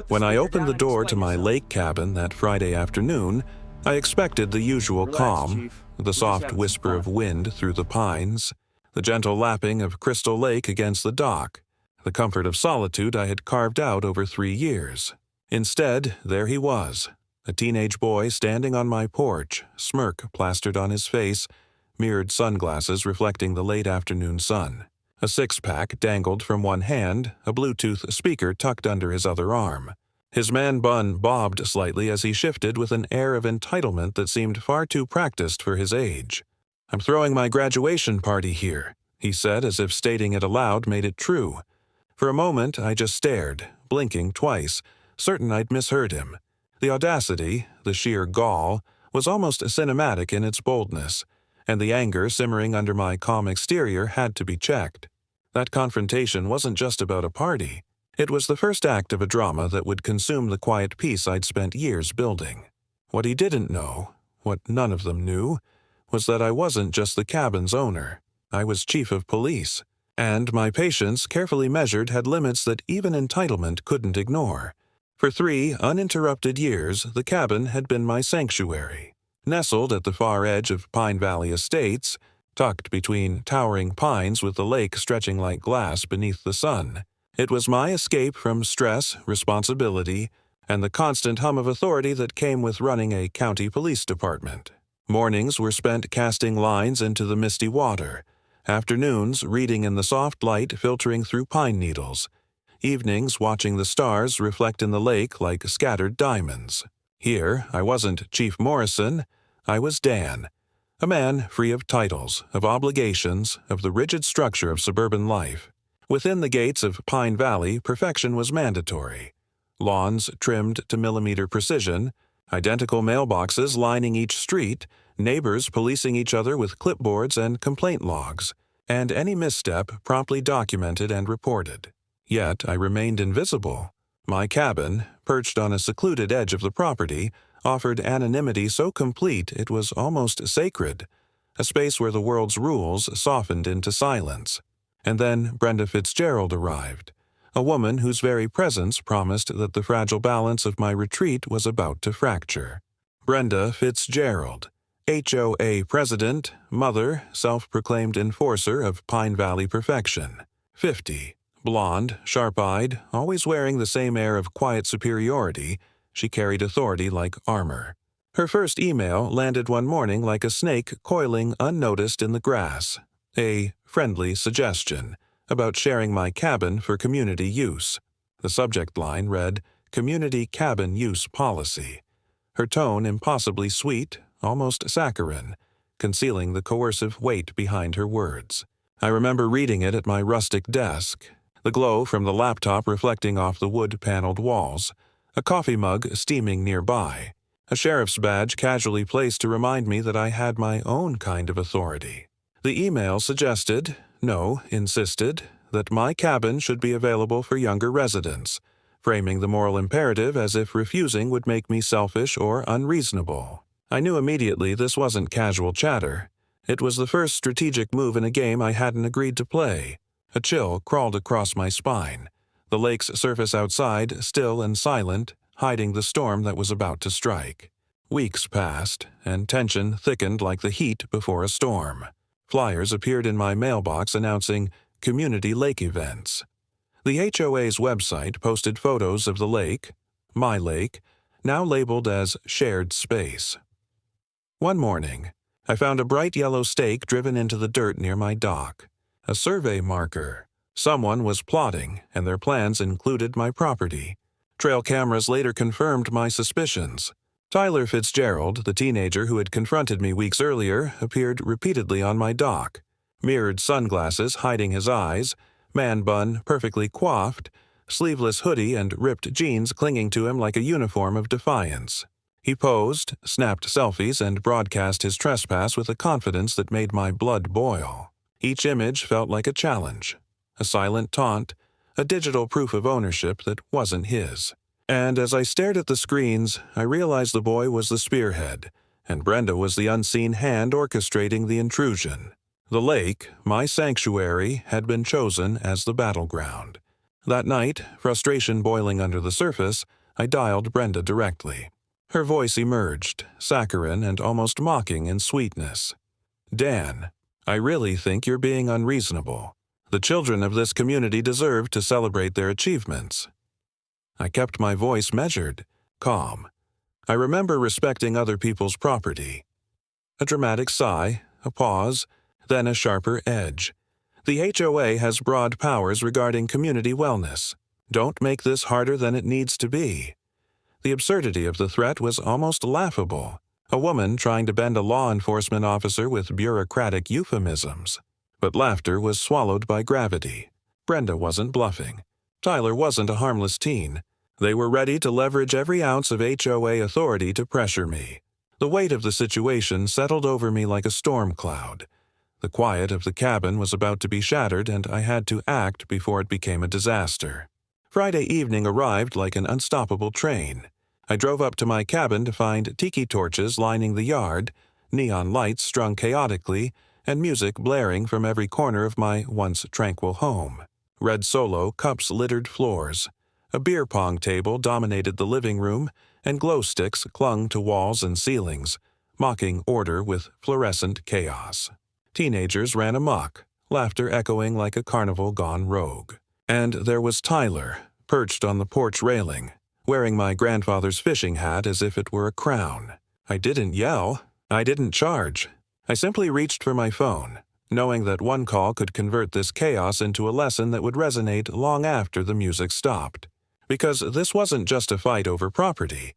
When I opened the door to my lake cabin that Friday afternoon, I expected the usual calm, the soft whisper of wind through the pines, the gentle lapping of Crystal Lake against the dock, the comfort of solitude I had carved out over 3 years. Instead, there he was, a teenage boy standing on my porch, smirk plastered on his face, mirrored sunglasses reflecting the late afternoon sun. A six-pack dangled from one hand, a Bluetooth speaker tucked under his other arm. His man bun bobbed slightly as he shifted with an air of entitlement that seemed far too practiced for his age. "I'm throwing my graduation party here," he said as if stating it aloud made it true. For a moment I just stared, blinking twice, certain I'd misheard him. The audacity, the sheer gall, was almost cinematic in its boldness, and the anger simmering under my calm exterior had to be checked. That confrontation wasn't just about a party. It was the first act of a drama that would consume the quiet peace I'd spent years building. What he didn't know, what none of them knew, was that I wasn't just the cabin's owner. I was chief of police, and my patience, carefully measured, had limits that even entitlement couldn't ignore. For 3 uninterrupted years, the cabin had been my sanctuary. Nestled at the far edge of Pine Valley Estates, tucked between towering pines with the lake stretching like glass beneath the sun, it was my escape from stress, responsibility, and the constant hum of authority that came with running a county police department. Mornings were spent casting lines into the misty water, afternoons reading in the soft light filtering through pine needles, evenings watching the stars reflect in the lake like scattered diamonds. Here, I wasn't Chief Morrison, I was Dan, a man free of titles, of obligations, of the rigid structure of suburban life. Within the gates of Pine Valley, perfection was mandatory. Lawns trimmed to millimeter precision, identical mailboxes lining each street, neighbors policing each other with clipboards and complaint logs, and any misstep promptly documented and reported. Yet I remained invisible. My cabin, perched on a secluded edge of the property, offered anonymity so complete it was almost sacred, a space where the world's rules softened into silence. And then Brenda Fitzgerald arrived, a woman whose very presence promised that the fragile balance of my retreat was about to fracture. Brenda Fitzgerald, HOA president, mother, self-proclaimed enforcer of Pine Valley perfection. 50. Blonde, sharp-eyed, always wearing the same air of quiet superiority, she carried authority like armor. Her first email landed one morning like a snake coiling unnoticed in the grass. A friendly suggestion about sharing my cabin for community use. The subject line read, "Community Cabin Use Policy." Her tone impossibly sweet, almost saccharine, concealing the coercive weight behind her words. I remember reading it at my rustic desk, the glow from the laptop reflecting off the wood-paneled walls, a coffee mug steaming nearby, a sheriff's badge casually placed to remind me that I had my own kind of authority. The email suggested, no, insisted, that my cabin should be available for younger residents, framing the moral imperative as if refusing would make me selfish or unreasonable. I knew immediately this wasn't casual chatter. It was the first strategic move in a game I hadn't agreed to play. A chill crawled across my spine, the lake's surface outside still and silent, hiding the storm that was about to strike. Weeks passed, and tension thickened like the heat before a storm. Flyers appeared in my mailbox announcing community lake events. The HOA's website posted photos of the lake, my lake, now labeled as shared space. One morning, I found a bright yellow stake driven into the dirt near my dock, a survey marker. Someone was plotting, and their plans included my property. Trail cameras later confirmed my suspicions. Tyler Fitzgerald, the teenager who had confronted me weeks earlier, appeared repeatedly on my dock. Mirrored sunglasses hiding his eyes, man bun perfectly coiffed, sleeveless hoodie and ripped jeans clinging to him like a uniform of defiance. He posed, snapped selfies, and broadcast his trespass with a confidence that made my blood boil. Each image felt like a challenge, a silent taunt, a digital proof of ownership that wasn't his. And as I stared at the screens, I realized the boy was the spearhead, and Brenda was the unseen hand orchestrating the intrusion. The lake, my sanctuary, had been chosen as the battleground. That night, frustration boiling under the surface, I dialed Brenda directly. Her voice emerged, saccharine and almost mocking in sweetness. "Dan, I really think you're being unreasonable. The children of this community deserve to celebrate their achievements." I kept my voice measured, calm. I remember respecting other people's property. A dramatic sigh, a pause, then a sharper edge. "The HOA has broad powers regarding community wellness. Don't make this harder than it needs to be." The absurdity of the threat was almost laughable. A woman trying to bend a law enforcement officer with bureaucratic euphemisms. But laughter was swallowed by gravity. Brenda wasn't bluffing. Tyler wasn't a harmless teen. They were ready to leverage every ounce of HOA authority to pressure me. The weight of the situation settled over me like a storm cloud. The quiet of the cabin was about to be shattered, and I had to act before it became a disaster. Friday evening arrived like an unstoppable train. I drove up to my cabin to find tiki torches lining the yard, neon lights strung chaotically, and music blaring from every corner of my once tranquil home. Red Solo cups littered floors. A beer pong table dominated the living room, and glow sticks clung to walls and ceilings, mocking order with fluorescent chaos. Teenagers ran amok, laughter echoing like a carnival gone rogue. And there was Tyler, perched on the porch railing, wearing my grandfather's fishing hat as if it were a crown. I didn't yell. I didn't charge. I simply reached for my phone, knowing that one call could convert this chaos into a lesson that would resonate long after the music stopped. Because this wasn't just a fight over property.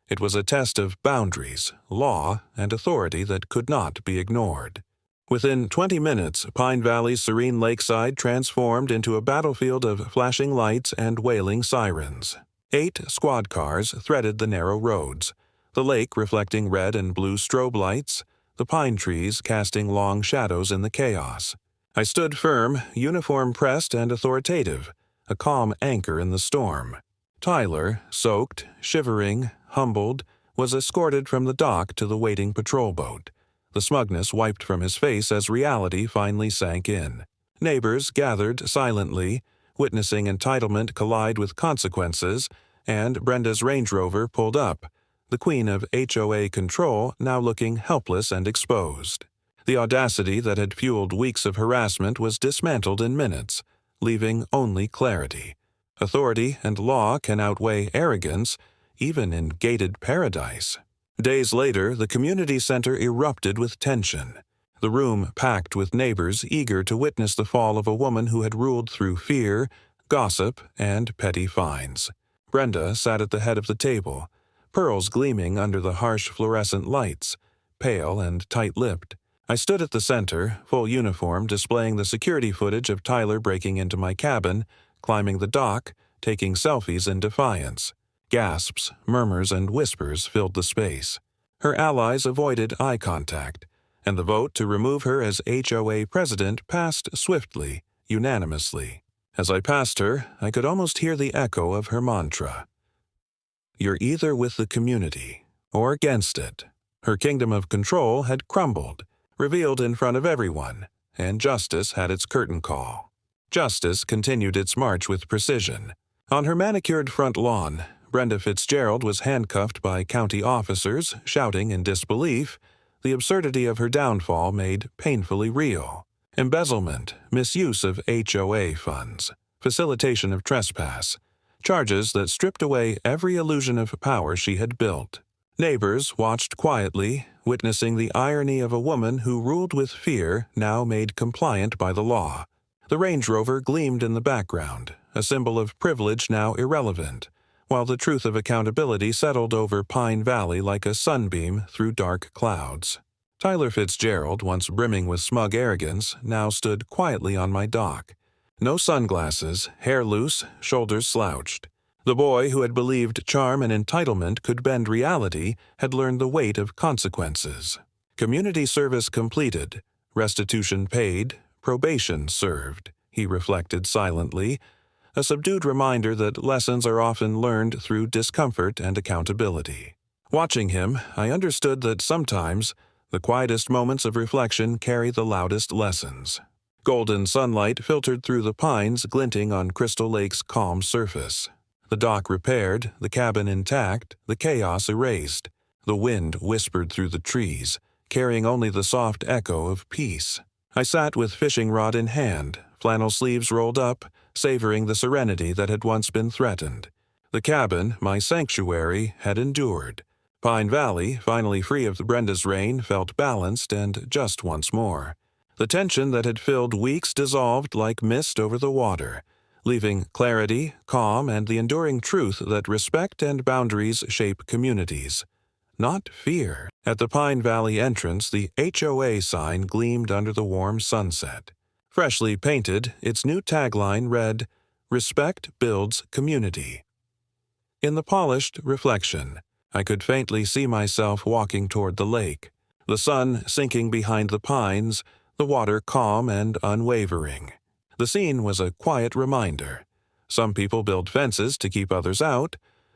It was a test of boundaries, law, and authority that could not be ignored. Within 20 minutes, Pine Valley's serene lakeside transformed into a battlefield of flashing lights and wailing sirens. 8 squad cars threaded the narrow roads, the lake reflecting red and blue strobe lights, the pine trees casting long shadows in the chaos. I stood firm, uniform pressed and authoritative, a calm anchor in the storm. Tyler, soaked, shivering, humbled, was escorted from the dock to the waiting patrol boat. The smugness wiped from his face as reality finally sank in. Neighbors gathered silently, witnessing entitlement collide with consequences, and Brenda's Range Rover pulled up, the queen of HOA control now looking helpless and exposed. The audacity that had fueled weeks of harassment was dismantled in minutes, leaving only clarity. Authority and law can outweigh arrogance, even in gated paradise. Days later, the community center erupted with tension. The room packed with neighbors eager to witness the fall of a woman who had ruled through fear, gossip, and petty fines. Brenda sat at the head of the table, pearls gleaming under the harsh fluorescent lights, pale and tight-lipped. I stood at the center, full uniform, displaying the security footage of Tyler breaking into my cabin, climbing the dock, taking selfies in defiance. Gasps, murmurs, and whispers filled the space. Her allies avoided eye contact, and the vote to remove her as HOA president passed swiftly, unanimously. As I passed her, I could almost hear the echo of her mantra. "You're either with the community or against it." Her kingdom of control had crumbled, revealed in front of everyone, and justice had its curtain call. Justice continued its march with precision. On her manicured front lawn, Brenda Fitzgerald was handcuffed by county officers, shouting in disbelief, the absurdity of her downfall made painfully real. Embezzlement, misuse of HOA funds, facilitation of trespass, charges that stripped away every illusion of power she had built. Neighbors watched quietly, witnessing the irony of a woman who ruled with fear, now made compliant by the law. The Range Rover gleamed in the background, a symbol of privilege now irrelevant, while the truth of accountability settled over Pine Valley like a sunbeam through dark clouds. Tyler Fitzgerald, once brimming with smug arrogance, now stood quietly on my dock. No sunglasses, hair loose, shoulders slouched. The boy who had believed charm and entitlement could bend reality had learned the weight of consequences. Community service completed, restitution paid, probation served, he reflected silently, a subdued reminder that lessons are often learned through discomfort and accountability. Watching him, I understood that sometimes the quietest moments of reflection carry the loudest lessons. Golden sunlight filtered through the pines, glinting on Crystal Lake's calm surface. The dock repaired, the cabin intact, the chaos erased. The wind whispered through the trees, carrying only the soft echo of peace. I sat with fishing rod in hand, flannel sleeves rolled up, savoring the serenity that had once been threatened. The cabin, my sanctuary, had endured. Pine Valley, finally free of the Brenda's reign, felt balanced and just once more. The tension that had filled weeks dissolved like mist over the water, leaving clarity, calm, and the enduring truth that respect and boundaries shape communities. Not fear. At the Pine Valley entrance, the HOA sign gleamed under the warm sunset. Freshly painted, its new tagline read, "Respect builds community." In the polished reflection, I could faintly see myself walking toward the lake, the sun sinking behind the pines, the water calm and unwavering. The scene was a quiet reminder. Some people build fences to keep others out,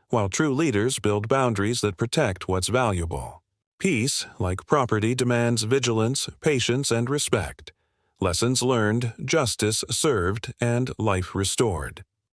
while true leaders build boundaries that protect what's valuable. Peace, like property, demands vigilance, patience, and respect. Lessons learned, justice served, and life restored.